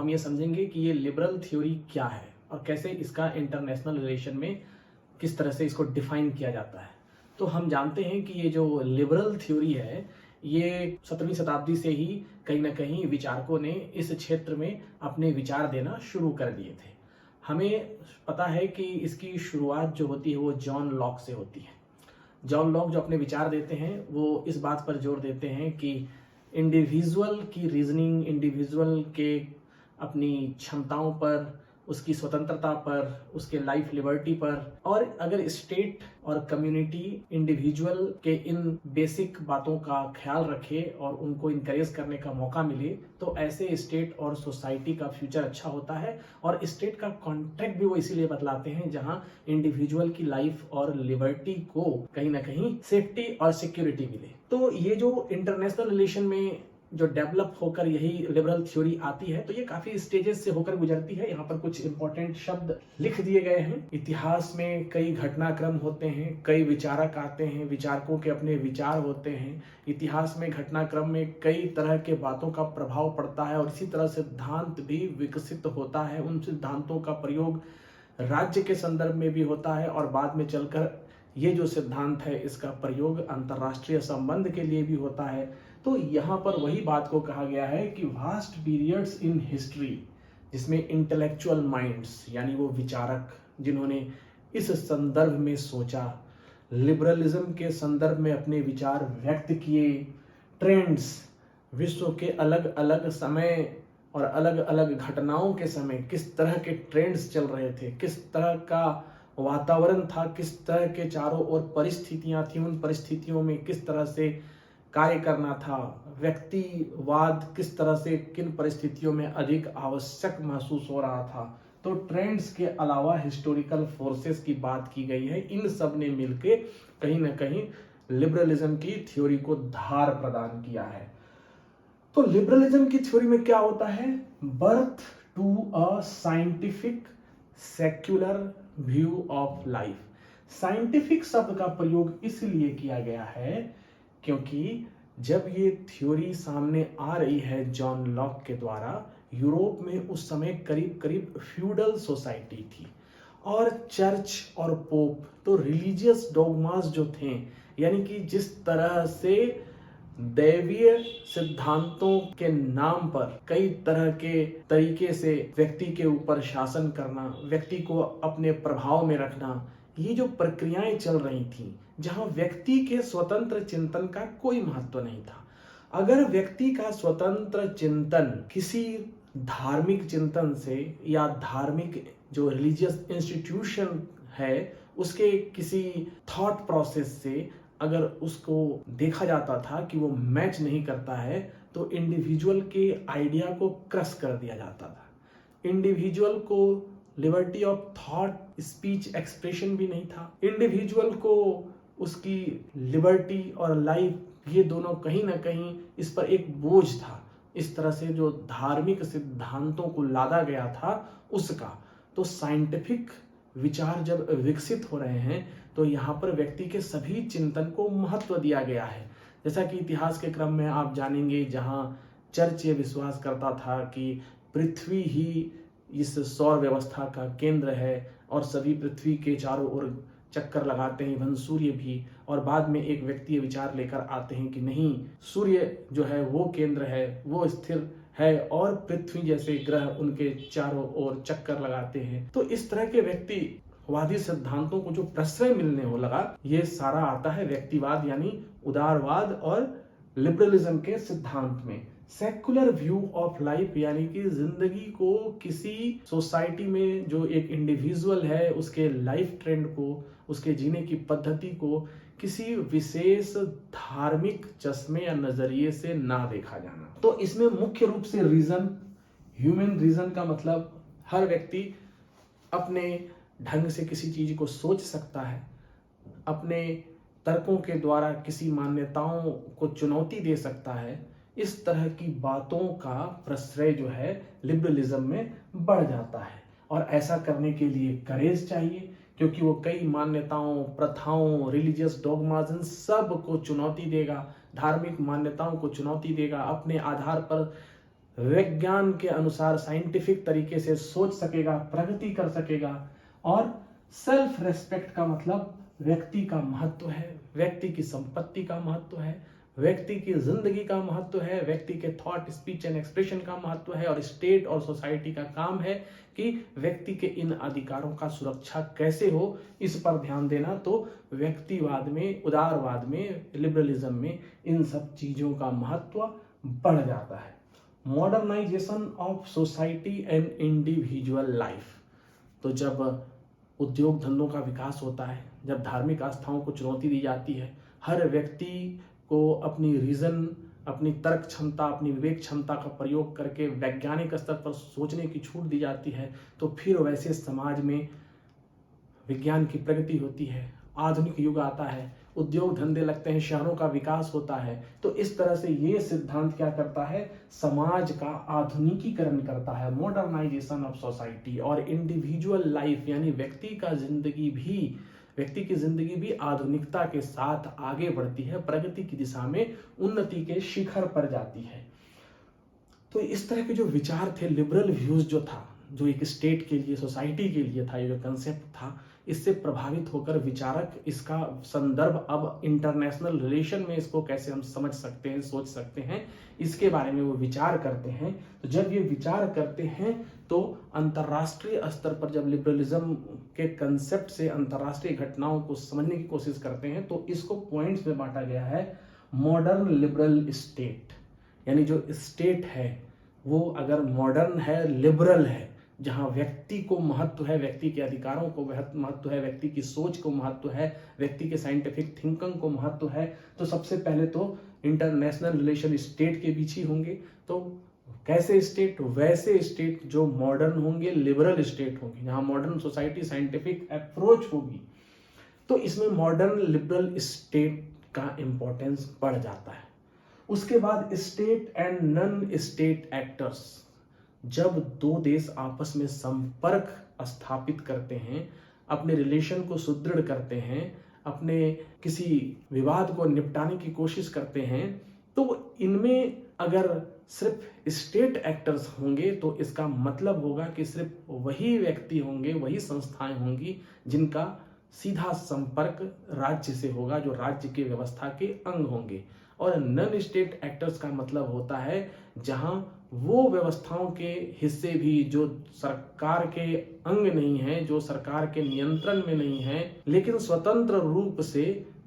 हम ये समझेंगे कि ये लिबरल थ्योरी क्या है और कैसे इसका इंटरनेशनल रिलेशन में किस तरह से इसको डिफाइन किया जाता है। तो हम जानते हैं कि ये जो लिबरल थ्योरी है, ये 17वीं शताब्दी से ही कहीं ना कहीं विचारकों ने इस क्षेत्र में अपने विचार देना शुरू कर दिए थे। हमें पता है कि इसकी शुरुआत जो होती है वो जॉन लॉक से होती है। जॉन लॉक जो अपने विचार देते हैं वो इस बात पर जोर देते हैं कि इंडिविजुअल की रीजनिंग, इंडिविजुअल के अपनी क्षमताओं पर, उसकी स्वतंत्रता पर, उसके लाइफ लिबर्टी पर, और अगर स्टेट और कम्युनिटी इंडिविजुअल के इन बेसिक बातों का ख्याल रखे और उनको इनकरेज करने का मौका मिले तो ऐसे स्टेट और सोसाइटी का फ्यूचर अच्छा होता है। और स्टेट का कॉन्ट्रैक्ट भी वो इसीलिए बतलाते हैं जहां इंडिविजुअल की लाइफ और लिबर्टी को कहीं ना कहीं सेफ्टी और सिक्योरिटी मिले। तो ये जो इंटरनेशनल रिलेशन में जो डेवलप होकर यही लिबरल थ्योरी आती है, तो ये काफी स्टेजेस से होकर गुजरती है। यहाँ पर कुछ इंपॉर्टेंट शब्द लिख दिए गए हैं। इतिहास में कई घटनाक्रम होते हैं, कई विचारक आते हैं, विचारकों के अपने विचार होते हैं। इतिहास में घटनाक्रम में कई तरह के बातों का प्रभाव पड़ता है और इसी तरह सिद्धांत भी विकसित होता है। उन सिद्धांतों का प्रयोग राज्य के संदर्भ में भी होता है और बाद में चलकर ये जो सिद्धांत है इसका प्रयोग अंतरराष्ट्रीय संबंध के लिए भी होता है। तो यहाँ पर वही बात को कहा गया है कि वास्ट पीरियड्स इन हिस्ट्री, जिसमें इंटेलेक्चुअल माइंड्स यानी वो विचारक जिन्होंने इस संदर्भ में सोचा, लिबरलिज्म के संदर्भ में अपने विचार व्यक्त किए, ट्रेंड्स, विश्व के अलग अलग समय और अलग अलग घटनाओं के समय किस तरह के ट्रेंड्स चल रहे थे, किस तरह का वातावरण था, किस तरह के चारों ओर परिस्थितियां थी, उन परिस्थितियों में किस तरह से कार्य करना था, व्यक्तिवाद किस तरह से किन परिस्थितियों में अधिक आवश्यक महसूस हो रहा था। तो ट्रेंड्स के अलावा हिस्टोरिकल फोर्सेस की बात की गई है। इन सब ने मिलके कहीं ना कहीं लिबरलिज्म की थ्योरी को धार प्रदान किया है। तो लिबरलिज्म की थ्योरी में क्या होता है? Birth to a scientific secular view of life. Scientific शब्द का प्रयोग इसलिए किया गया है क्योंकि जब ये थ्योरी सामने आ रही है जॉन लॉक के द्वारा, यूरोप में उस समय करीब करीब फ्यूडल सोसाइटी थी और चर्च और पोप तो रिलीजियस डोगमास जो थे, यानी कि जिस तरह से दैवीय सिद्धांतों के नाम पर कई तरह के तरीके से व्यक्ति के ऊपर शासन करना, व्यक्ति को अपने प्रभाव में रखना, ये जो प्रक्रियाएं चल रही थी जहां व्यक्ति के स्वतंत्र चिंतन का कोई महत्व नहीं था। अगर व्यक्ति का स्वतंत्र चिंतन किसी धार्मिक चिंतन से या धार्मिक जो रिलीजियस इंस्टीट्यूशन है उसके किसी थॉट प्रोसेस से अगर उसको देखा जाता था कि वो मैच नहीं करता है तो इंडिविजुअल के आइडिया को क्रश कर दिया जाता था। इंडिविजुअल को liberty of thought, speech, expression भी नहीं था। इंडिविजुअल को उसकी लिबर्टी और लाइफ, ये दोनों कहीं ना कहीं इस पर एक बोझ था। इस तरह से जो धार्मिक सिद्धांतों को लादा गया था उसका। तो साइंटिफिक विचार जब विकसित हो रहे हैं तो यहाँ पर व्यक्ति के सभी चिंतन को महत्व दिया गया है। जैसा कि इतिहास के क्रम में आप जानेंगे, जहाँ चर्च ये विश्वास करता था कि पृथ्वी ही इस सौर व्यवस्था का केंद्र है और सभी पृथ्वी के चारों ओर चक्कर लगाते हैं, इवन सूर्य भी। और बाद में एक व्यक्ति विचार लेकर आते हैं कि नहीं, सूर्य जो है वो केंद्र है, वो स्थिर है और पृथ्वी जैसे ग्रह उनके चारों ओर चक्कर लगाते हैं। तो इस तरह के व्यक्तिवादी सिद्धांतों को जो प्रश्रय मिलने हो लगा, ये सारा आता है व्यक्तिवाद यानी उदारवाद और लिबरलिज्म के सिद्धांत में। सेक्युलर व्यू ऑफ लाइफ यानी कि जिंदगी को किसी सोसाइटी में जो एक इंडिविजुअल है उसके लाइफ ट्रेंड को, उसके जीने की पद्धति को किसी विशेष धार्मिक चश्मे या नजरिए से ना देखा जाना। तो इसमें मुख्य रूप से रीजन, ह्यूमन रीजन का मतलब हर व्यक्ति अपने ढंग से किसी चीज को सोच सकता है, अपने तर्कों के द्वारा किसी मान्यताओं को चुनौती दे सकता है। इस तरह की बातों का प्रश्रय जो है लिबरलिज्म में बढ़ जाता है और ऐसा करने के लिए करेज चाहिए क्योंकि वो कई मान्यताओं, प्रथाओं, रिलीजियस डॉगमास इन सब को चुनौती देगा, धार्मिक मान्यताओं को चुनौती देगा, अपने आधार पर विज्ञान के अनुसार साइंटिफिक तरीके से सोच सकेगा, प्रगति कर सकेगा। और सेल्फ रेस्पेक्ट का मतलब व्यक्ति का महत्व है, व्यक्ति की संपत्ति का महत्व है, व्यक्ति की जिंदगी का महत्व है, व्यक्ति के थॉट, स्पीच एंड एक्सप्रेशन का महत्व है। और स्टेट और सोसाइटी का काम है कि व्यक्ति के इन अधिकारों का सुरक्षा कैसे हो, इस पर ध्यान देना। तो व्यक्तिवाद में, उदारवाद में, लिबरलिज्म में इन सब चीजों का महत्व बढ़ जाता है। Modernisation of society and individual life. तो जब उद्योग धंधों का विकास होता है, जब धार्मिक आस्थाओं को चुनौती दी जाती है, हर व्यक्ति को अपनी रीजन, अपनी तर्क क्षमता, अपनी विवेक क्षमता का प्रयोग करके वैज्ञानिक स्तर पर सोचने की छूट दी जाती है, तो फिर वैसे समाज में विज्ञान की प्रगति होती है, आधुनिक युग आता है, उद्योग धंधे लगते हैं, शहरों का विकास होता है। तो इस तरह से ये सिद्धांत क्या करता है, समाज का आधुनिकीकरण करता है, मॉडर्नाइजेशन ऑफ सोसाइटी। और इंडिविजुअल लाइफ यानी व्यक्ति की जिंदगी भी आधुनिकता के साथ आगे बढ़ती है, प्रगति की दिशा में उन्नति के शिखर पर जाती है। तो इस तरह के जो विचार थे, लिबरल व्यूज जो था, जो एक स्टेट के लिए, सोसाइटी के लिए था, ये जो कंसेप्ट था, इससे प्रभावित होकर विचारक इसका संदर्भ अब इंटरनेशनल रिलेशन में इसको कैसे हम समझ सकते हैं, सोच सकते हैं, इसके बारे में वो विचार करते हैं। तो जब ये विचार करते हैं तो अंतर्राष्ट्रीय स्तर पर जब लिबरलिज्म के कंसेप्ट से अंतर्राष्ट्रीय घटनाओं को समझने की कोशिश करते हैं, तो इसको पॉइंट्स में बांटा गया है। मॉडर्न लिबरल स्टेट, यानी जो स्टेट है वो अगर मॉडर्न है, लिबरल है, जहां व्यक्ति को महत्व है, व्यक्ति के अधिकारों को महत्व है, व्यक्ति की सोच को महत्व है, व्यक्ति के साइंटिफिक थिंकिंग को महत्व है, तो सबसे पहले तो इंटरनेशनल रिलेशन स्टेट के बीच ही होंगे। तो कैसे स्टेट? वैसे स्टेट जो मॉडर्न होंगे, लिबरल स्टेट होंगे, जहां मॉडर्न सोसाइटी, साइंटिफिक अप्रोच होगी। तो इसमें मॉडर्न लिबरल स्टेट का इंपॉर्टेंस बढ़ जाता है। उसके बाद state and non state actors. जब दो देश आपस में संपर्क स्थापित करते हैं, अपने रिलेशन को सुदृढ़ करते हैं, अपने किसी विवाद को निपटाने की कोशिश करते हैं, तो इनमें अगर सिर्फ स्टेट एक्टर्स होंगे तो इसका मतलब होगा कि सिर्फ वही व्यक्ति होंगे, वही संस्थाएं होंगी जिनका सीधा संपर्क राज्य से होगा, जो राज्य की व्यवस्था के अंग होंगे। और नॉन स्टेट एक्टर्स का मतलब होता है जहां वो व्यवस्थाओं के हिस्से भी जो सरकार के अंग नहीं है, जो सरकार के नियंत्रण में नहीं है, लेकिन स्वतंत्र रूप से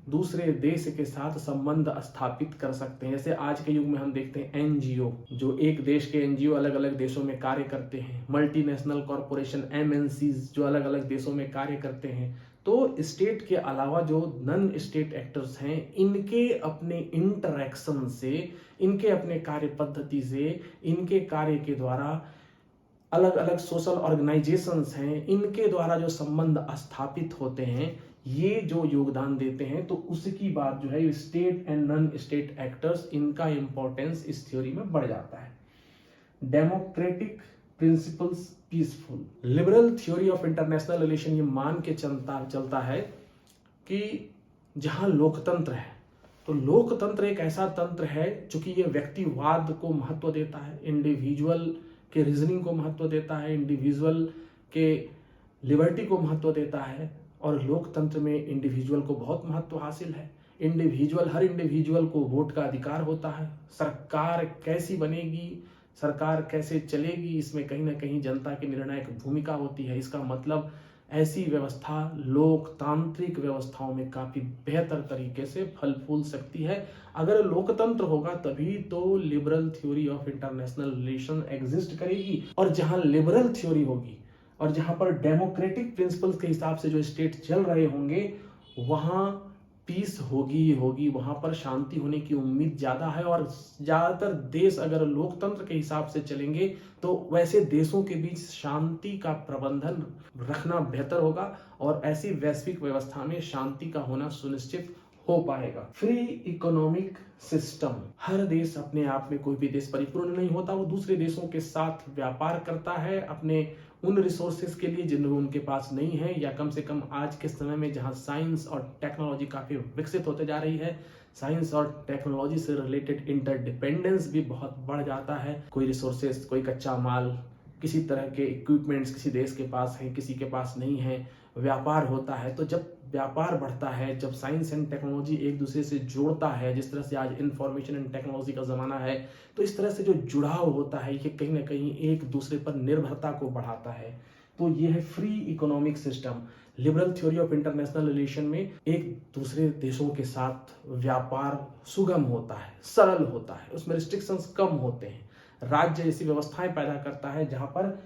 दूसरे देश के साथ संबंध स्थापित कर सकते हैं। जैसे आज के युग में हम देखते हैं एनजीओ, जो एक देश के एनजीओ अलग अलग देशों में कार्य करते हैं, मल्टीनेशनल कॉरपोरेशन एमएनसीज जो अलग अलग देशों में कार्य करते हैं। तो स्टेट के अलावा जो नॉन स्टेट एक्टर्स हैं, इनके अपने इंटरैक्शन से, इनके अपने कार्य पद्धति से, इनके कार्य के द्वारा अलग अलग सोशल ऑर्गेनाइजेशंस हैं, इनके द्वारा जो संबंध स्थापित होते हैं, ये जो योगदान देते हैं, तो उसकी बात जो है state and non state actors, इनका इंपॉर्टेंस इस थ्योरी में बढ़ जाता है। Democratic principles peaceful. Liberal theory of international relation ये मान के चलता है कि जहां लोकतंत्र है, तो लोकतंत्र एक ऐसा तंत्र है चूंकि ये व्यक्तिवाद को महत्व देता है, इंडिविजुअल के रीजनिंग को महत्व देता है, इंडिविजुअल के लिबर्टी को महत्व देता है, और लोकतंत्र में इंडिविजुअल को बहुत महत्व हासिल है। हर इंडिविजुअल को वोट का अधिकार होता है। सरकार कैसी बनेगी, सरकार कैसे चलेगी, इसमें कहीं ना कहीं जनता की निर्णायक भूमिका होती है। इसका मतलब ऐसी व्यवस्था लोकतांत्रिक व्यवस्थाओं में काफी बेहतर तरीके से फल फूल सकती है। अगर लोकतंत्र होगा तभी तो liberal theory of international relation exist करेगी। और जहां लिबरल थ्योरी होगी और जहां पर डेमोक्रेटिक प्रिंसिपल्स के हिसाब से जो स्टेट चल रहे होंगे, वहां पीस होगी, वहां पर शांति होने की उम्मीद ज्यादा है। और ज्यादातर देश अगर लोकतंत्र के हिसाब से चलेंगे तो वैसे देशों के बीच शांति का प्रबंधन रखना बेहतर होगा, और ऐसी वैश्विक व्यवस्था में शांति का होना सुनिश्चित हो पाएगा। फ्री इकोनॉमिक सिस्टम, हर देश अपने आप में, कोई भी देश परिपूर्ण नहीं होता, वो दूसरे देशों के साथ व्यापार करता है अपने उन रिसोर्सेज के लिए जिन्हें उनके पास नहीं है, या कम से कम आज के समय में जहां साइंस और टेक्नोलॉजी काफी विकसित होते जा रही है, साइंस और टेक्नोलॉजी से रिलेटेड इंटरडिपेंडेंस भी बहुत बढ़ जाता है। कोई रिसोर्सेज, कोई कच्चा माल, किसी तरह के इक्विपमेंट्स किसी देश के पास है, किसी के पास नहीं है, व्यापार होता है। तो जब व्यापार बढ़ता है, जब साइंस एंड टेक्नोलॉजी एक दूसरे से जोड़ता है, जिस तरह से आज इंफॉर्मेशन एंड टेक्नोलॉजी का ज़माना है, तो इस तरह से जो जुड़ाव होता है ये कहीं ना कहीं एक दूसरे पर निर्भरता को बढ़ाता है। तो ये है free economic system. Liberal theory of international relation में एक दूसरे देशों के साथ व्यापार सुगम होता है, सरल होता है, उसमें रिस्ट्रिक्शंस कम होते हैं, राज्य ऐसी व्यवस्थाएं पैदा करता है जहां पर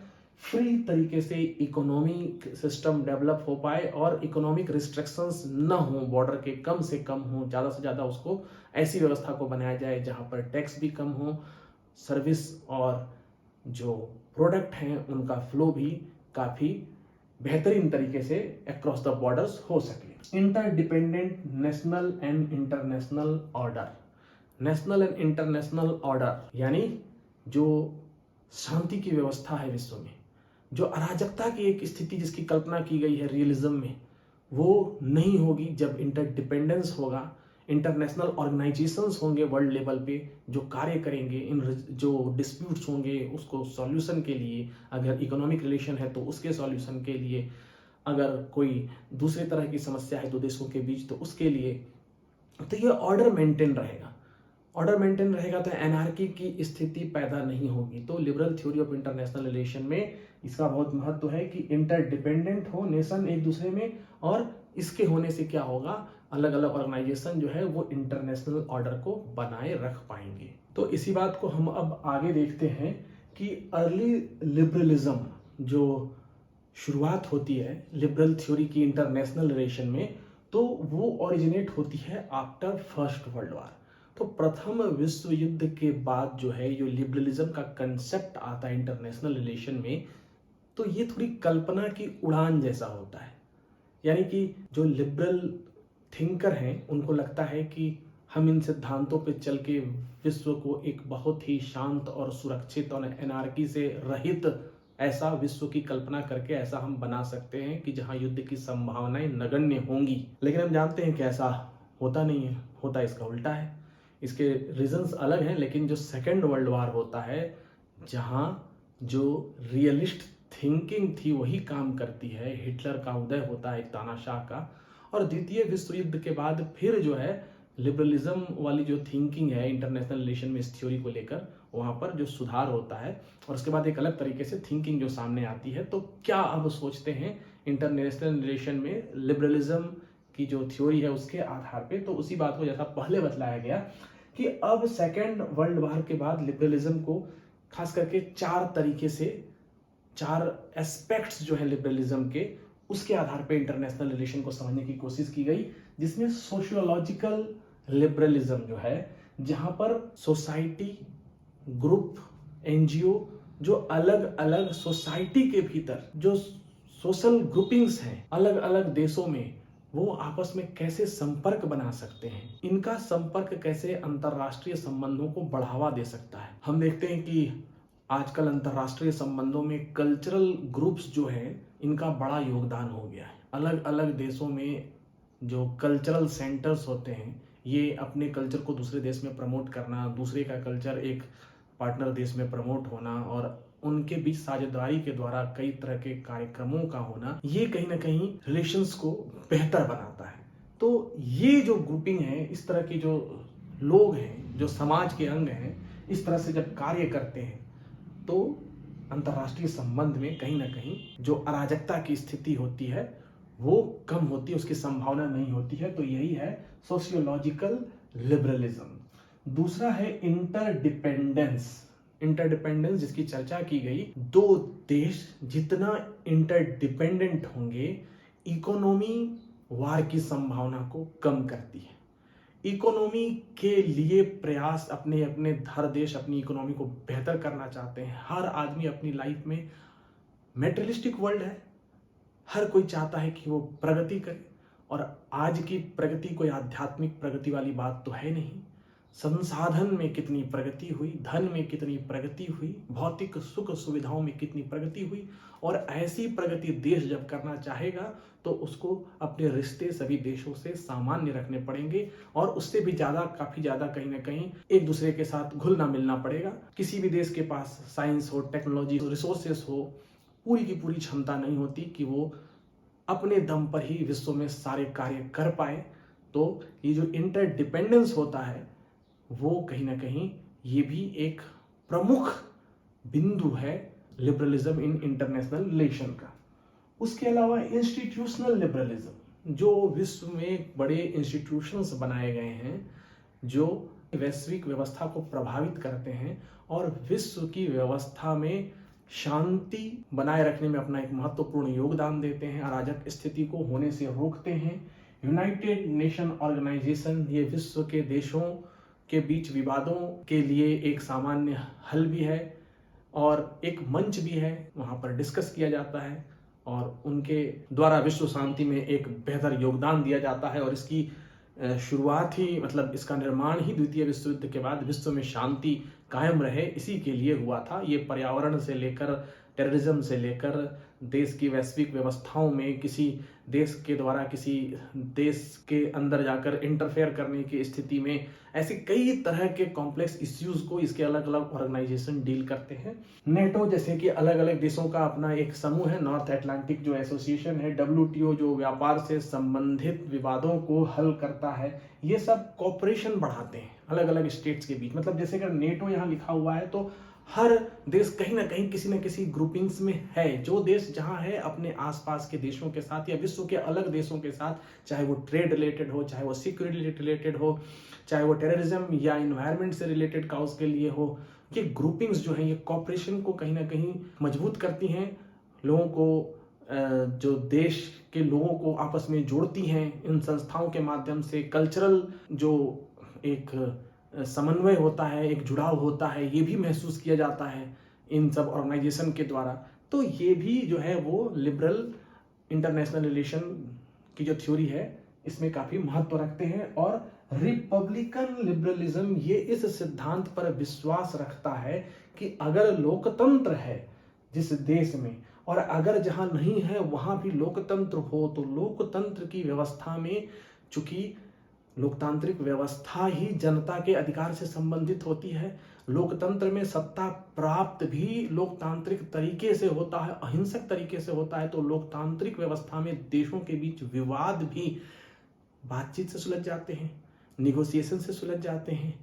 फ्री तरीके से इकोनॉमिक सिस्टम डेवलप हो पाए और इकोनॉमिक रिस्ट्रिक्शंस न हो, बॉर्डर के कम से कम हो, ज़्यादा से ज़्यादा उसको ऐसी व्यवस्था को बनाया जाए जहां पर टैक्स भी कम हो, सर्विस और जो प्रोडक्ट हैं उनका फ्लो भी काफ़ी बेहतरीन तरीके से अक्रॉस द बॉर्डर्स हो सके। Interdependent national and international order, national and international order यानी जो शांति की व्यवस्था है विश्व में, जो अराजकता की एक स्थिति जिसकी कल्पना की गई है रियलिज्म में, वो नहीं होगी जब इंटरडिपेंडेंस होगा। इंटरनेशनल ऑर्गेनाइजेशंस होंगे वर्ल्ड लेवल पे जो कार्य करेंगे, इन जो डिस्प्यूट्स होंगे उसको सॉल्यूशन के लिए, अगर इकोनॉमिक रिलेशन है तो उसके सॉल्यूशन के लिए, अगर कोई दूसरे तरह की समस्या है दो देशों के बीच तो उसके लिए। तो ये ऑर्डर मेंटेन रहेगा, ऑर्डर मेंटेन रहेगा तो एनार्की की स्थिति पैदा नहीं होगी। तो liberal theory of international relation में इसका बहुत महत्व है कि इंटरडिपेंडेंट हो नेशन एक दूसरे में, और इसके होने से क्या होगा, अलग अलग ऑर्गेनाइजेशन जो है वो इंटरनेशनल ऑर्डर को बनाए रख पाएंगे। तो इसी बात को हम अब आगे देखते हैं कि अर्ली लिबरलिज्म जो शुरुआत होती है लिबरल थ्योरी की इंटरनेशनल रिलेशन में, तो वो ओरिजिनेट होती है आफ्टर फर्स्ट वर्ल्ड वॉर। तो प्रथम विश्व युद्ध के बाद जो है जो लिबरलिज्म का कंसेप्ट आता है इंटरनेशनल रिलेशन में, तो ये थोड़ी कल्पना की उड़ान जैसा होता है। यानी कि जो लिबरल थिंकर हैं उनको लगता है कि हम इन सिद्धांतों पे चल के विश्व को एक बहुत ही शांत और सुरक्षित और एनार्की से रहित ऐसा विश्व की कल्पना करके ऐसा हम बना सकते हैं कि जहां युद्ध की संभावनाएं नगण्य होंगी। लेकिन हम जानते हैं कि ऐसा होता नहीं है, होता इसका उल्टा है। इसके रीजंस अलग हैं, लेकिन जो सेकेंड वर्ल्ड वॉर होता है जहां जो रियलिस्ट थिंकिंग थी वही काम करती है, हिटलर का उदय होता है एक तानाशाह का, और द्वितीय विश्व युद्ध के बाद फिर जो है लिबरलिज्म वाली जो थिंकिंग है इंटरनेशनल रिलेशन में इस थ्योरी को लेकर वहां पर जो सुधार होता है, और उसके बाद एक अलग तरीके से थिंकिंग जो सामने आती है। तो क्या अब सोचते हैं इंटरनेशनल रिलेशन में लिबरलिज्म की जो थ्योरी है उसके आधार पे, तो उसी बात को जैसा पहले बतलाया गया कि अब सेकेंड वर्ल्ड वॉर के बाद लिबरलिज्म को खास करके चार तरीके से, चार एस्पेक्ट्स जो है लिबरलिज्म के, उसके आधार पे इंटरनेशनल रिलेशन को समझने की कोशिश की गई, जिसमें सोशियोलॉजिकल लिबरलिज्म जो है जहां पर सोसाइटी, ग्रुप, एनजीओ, जो अलग अलग सोसाइटी के भीतर जो सोशल ग्रुपिंग्स हैं अलग अलग देशों में, वो आपस में कैसे संपर्क बना सकते हैं, इनका संपर्क कैसे अंतरराष्ट्रीय संबंधों को बढ़ावा दे सकता है। हम देखते हैं कि आजकल अंतरराष्ट्रीय संबंधों में कल्चरल ग्रुप्स जो हैं इनका बड़ा योगदान हो गया है। अलग अलग देशों में जो कल्चरल सेंटर्स होते हैं, ये अपने कल्चर को दूसरे देश में प्रमोट करना, दूसरे का कल्चर एक पार्टनर देश में प्रमोट होना और उनके बीच साझेदारी के द्वारा कई तरह के कार्यक्रमों का होना, ये कहीं ना कहीं रिलेशंस को बेहतर बनाता है। तो ये जो ग्रुपिंग है, इस तरह के जो लोग हैं, जो समाज के अंग हैं, इस तरह से जब कार्य करते हैं तो अंतर्राष्ट्रीय संबंध में कहीं ना कहीं जो अराजकता की स्थिति होती है वो कम होती है, उसकी संभावना नहीं होती है। तो यही है सोशियोलॉजिकल लिबरलिज्म। दूसरा है इंटरडिपेंडेंस। इंटरडिपेंडेंस जिसकी चर्चा की गई, दो देश जितना इंटरडिपेंडेंट होंगे, इकोनॉमी वार की संभावना को कम करती है। इकोनॉमी के लिए प्रयास, अपने अपने हर देश अपनी इकोनॉमी को बेहतर करना चाहते हैं। हर आदमी अपनी लाइफ में, मेटेरियलिस्टिक वर्ल्ड है, हर कोई चाहता है कि वो प्रगति करे, और आज की प्रगति कोई आध्यात्मिक प्रगति वाली बात तो है नहीं। संसाधन में कितनी प्रगति हुई, धन में कितनी प्रगति हुई, भौतिक सुख सुविधाओं में कितनी प्रगति हुई, और ऐसी प्रगति देश जब करना चाहेगा तो उसको अपने रिश्ते सभी देशों से सामान्य रखने पड़ेंगे, और उससे भी ज़्यादा, काफ़ी ज़्यादा कहीं ना कहीं एक दूसरे के साथ घुलना मिलना पड़ेगा। किसी भी देश के पास साइंस हो, टेक्नोलॉजी, रिसोर्सेस हो, पूरी की पूरी क्षमता नहीं होती कि वो अपने दम पर ही विश्व में सारे कार्य कर पाए। तो ये जो इंटरडिपेंडेंस होता है वो कहीं ना कहीं ये भी एक प्रमुख बिंदु है लिबरलिज्म इन इंटरनेशनल रिलेशन का। उसके अलावा इंस्टीट्यूशनल लिबरलिज्म, जो विश्व में बड़े इंस्टीट्यूशंस बनाए गए हैं जो वैश्विक व्यवस्था को प्रभावित करते हैं और विश्व की व्यवस्था में शांति बनाए रखने में अपना एक महत्वपूर्ण योगदान देते हैं, अराजक स्थिति को होने से रोकते हैं। यूनाइटेड नेशन ऑर्गेनाइजेशन ये विश्व के देशों के बीच विवादों के लिए एक सामान्य हल भी है और एक मंच भी है, वहाँ पर डिस्कस किया जाता है और उनके द्वारा विश्व शांति में एक बेहतर योगदान दिया जाता है। और इसकी शुरुआत ही, मतलब इसका निर्माण ही द्वितीय विश्व युद्ध के बाद विश्व में शांति कायम रहे इसी के लिए हुआ था। ये पर्यावरण से लेकर टेररिज्म से लेकर देश की वैश्विक व्यवस्थाओं में किसी देश के द्वारा किसी देश के अंदर जाकर इंटरफेयर करने की स्थिति में, ऐसे कई तरह के कॉम्प्लेक्स इश्यूज को इसके अलग अलग ऑर्गेनाइजेशन डील करते हैं। नेटो जैसे कि अलग अलग देशों का अपना एक समूह है, नॉर्थ अटलांटिक जो एसोसिएशन है, WTO जो व्यापार से संबंधित विवादों को हल करता है, ये सब कॉपरेशन बढ़ाते हैं अलग अलग स्टेट्स के बीच। मतलब जैसे अगर नेटो यहाँ लिखा हुआ है तो हर देश कहीं ना कहीं किसी न किसी ग्रुपिंग्स में है। जो देश जहां है अपने आसपास के देशों के साथ या विश्व के अलग देशों के साथ, चाहे वो ट्रेड रिलेटेड हो, चाहे वो सिक्योरिटी रिलेटेड हो, चाहे वो टेररिज्म या इन्वायरमेंट से रिलेटेड काउज के लिए हो, ये ग्रुपिंग्स जो है ये कॉपरेशन को कहीं ना कहीं मजबूत करती हैं, लोगों को, जो देश के लोगों को आपस में जोड़ती हैं। इन संस्थाओं के माध्यम से कल्चरल जो एक समन्वय होता है, एक जुड़ाव होता है, ये भी महसूस किया जाता है इन सब ऑर्गेनाइजेशन के द्वारा। तो ये भी जो है वो लिबरल इंटरनेशनल रिलेशन की जो थ्योरी है इसमें काफ़ी महत्व रखते हैं। और रिपब्लिकन लिबरलिज्म ये इस सिद्धांत पर विश्वास रखता है कि अगर लोकतंत्र है जिस देश में, और अगर जहां नहीं है वहां भी लोकतंत्र हो, तो लोकतंत्र की व्यवस्था में, चूंकि लोकतांत्रिक व्यवस्था ही जनता के अधिकार से संबंधित होती है, लोकतंत्र में सत्ता प्राप्त भी लोकतांत्रिक तरीके से होता है, अहिंसक तरीके से होता है। तो लोकतांत्रिक व्यवस्था में देशों के बीच विवाद भी बातचीत से सुलझ जाते हैं, निगोसिएशन से सुलझ जाते हैं,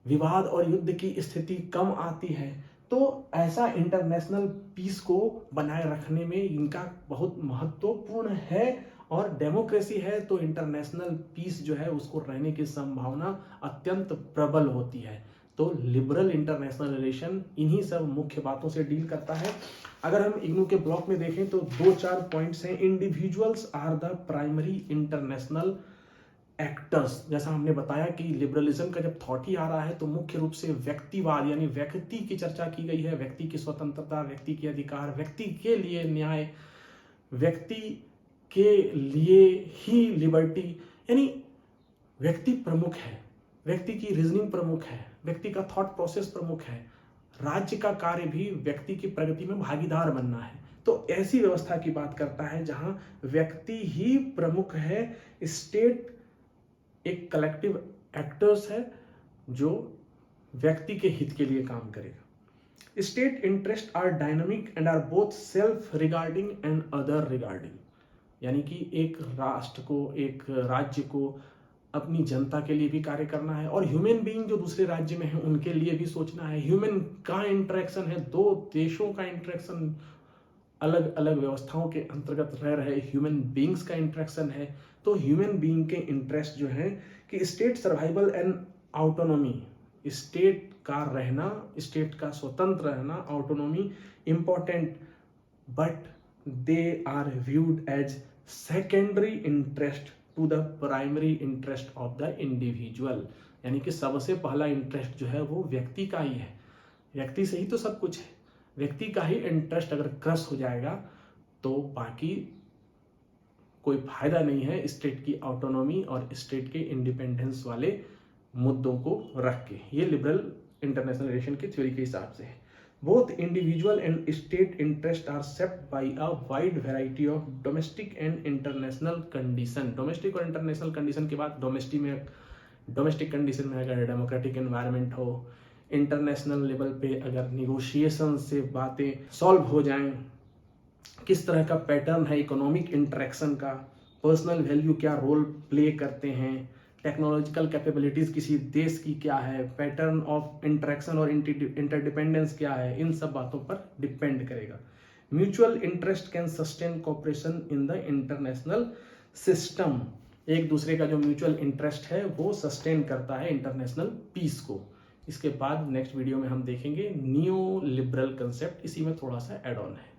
विवाद और युद्ध की स्थिति कम आती है। तो ऐसा इंटरनेशनल पीस को बनाए रखने में इनका बहुत महत्वपूर्ण है। और डेमोक्रेसी है तो इंटरनेशनल पीस जो है उसको रहने की संभावना अत्यंत प्रबल होती है। तो लिबरल इंटरनेशनल रिलेशन इन्हीं सब मुख्य बातों से डील करता है। अगर हम इग्नू के ब्लॉक में देखें तो 2-4 पॉइंट्स हैं। Individuals are the primary international actors. जैसा हमने बताया कि लिबरलिज्म का जब थॉट ही आ रहा है तो मुख्य रूप से व्यक्तिवाद यानी व्यक्ति की चर्चा की गई है, व्यक्ति की स्वतंत्रता, व्यक्ति के अधिकार, व्यक्ति के लिए न्याय, व्यक्ति के लिए ही लिबर्टी, यानी व्यक्ति प्रमुख है, व्यक्ति की रीजनिंग प्रमुख है, व्यक्ति का थॉट प्रोसेस प्रमुख है। राज्य का कार्य भी व्यक्ति की प्रगति में भागीदार बनना है। तो ऐसी व्यवस्था की बात करता है जहां व्यक्ति ही प्रमुख है। स्टेट एक कलेक्टिव एक्टर्स है जो व्यक्ति के हित के लिए काम करेगा। State interest are dynamic and are both self regarding and other regarding, यानी कि एक राष्ट्र को, एक राज्य को अपनी जनता के लिए भी कार्य करना है और ह्यूमन बीइंग जो दूसरे राज्य में है उनके लिए भी सोचना है। ह्यूमन का इंटरेक्शन है, दो देशों का इंटरेक्शन, अलग अलग व्यवस्थाओं के अंतर्गत रह रहे ह्यूमन बीइंग्स का इंटरेक्शन है। तो ह्यूमन बीइंग के इंटरेस्ट जो है कि state survival and autonomy, state का रहना, स्टेट का स्वतंत्र रहना, autonomy important, but they are viewed as secondary interest to the primary interest of the individual, यानी कि सबसे पहला इंटरेस्ट जो है वो व्यक्ति का ही है। व्यक्ति से ही तो सब कुछ है। व्यक्ति का ही इंटरेस्ट अगर क्रश हो जाएगा तो बाकी कोई फायदा नहीं है स्टेट की ऑटोनॉमी और स्टेट के इंडिपेंडेंस वाले मुद्दों को रख के। ये लिबरल इंटरनेशनल रिलेशन की थ्योरी के हिसाब से है। Both individual and state interest are shaped by a wide variety of domestic and international condition. Domestic और इंटरनेशनल कंडीशन के बाद डोमेस्टिक कंडीशन में अगर डेमोक्रेटिक एनवायरनमेंट हो, इंटरनेशनल लेवल पे अगर निगोशिएशन से बातें सॉल्व हो जाएं, किस तरह का पैटर्न है इकोनॉमिक इंटरेक्शन का, पर्सनल वैल्यू क्या रोल प्ले करते हैं, टेक्नोलॉजिकल कैपेबिलिटीज किसी देश की क्या है, पैटर्न ऑफ इंटरेक्शन और इंटरडिपेंडेंस क्या है, इन सब बातों पर डिपेंड करेगा। Mutual interest can sustain cooperation in the international system. एक दूसरे का जो म्यूचुअल इंटरेस्ट है वो सस्टेन करता है इंटरनेशनल पीस को। इसके बाद नेक्स्ट वीडियो में हम देखेंगे नियो लिबरल कंसेप्ट, इसी में थोड़ा सा एड ऑन है।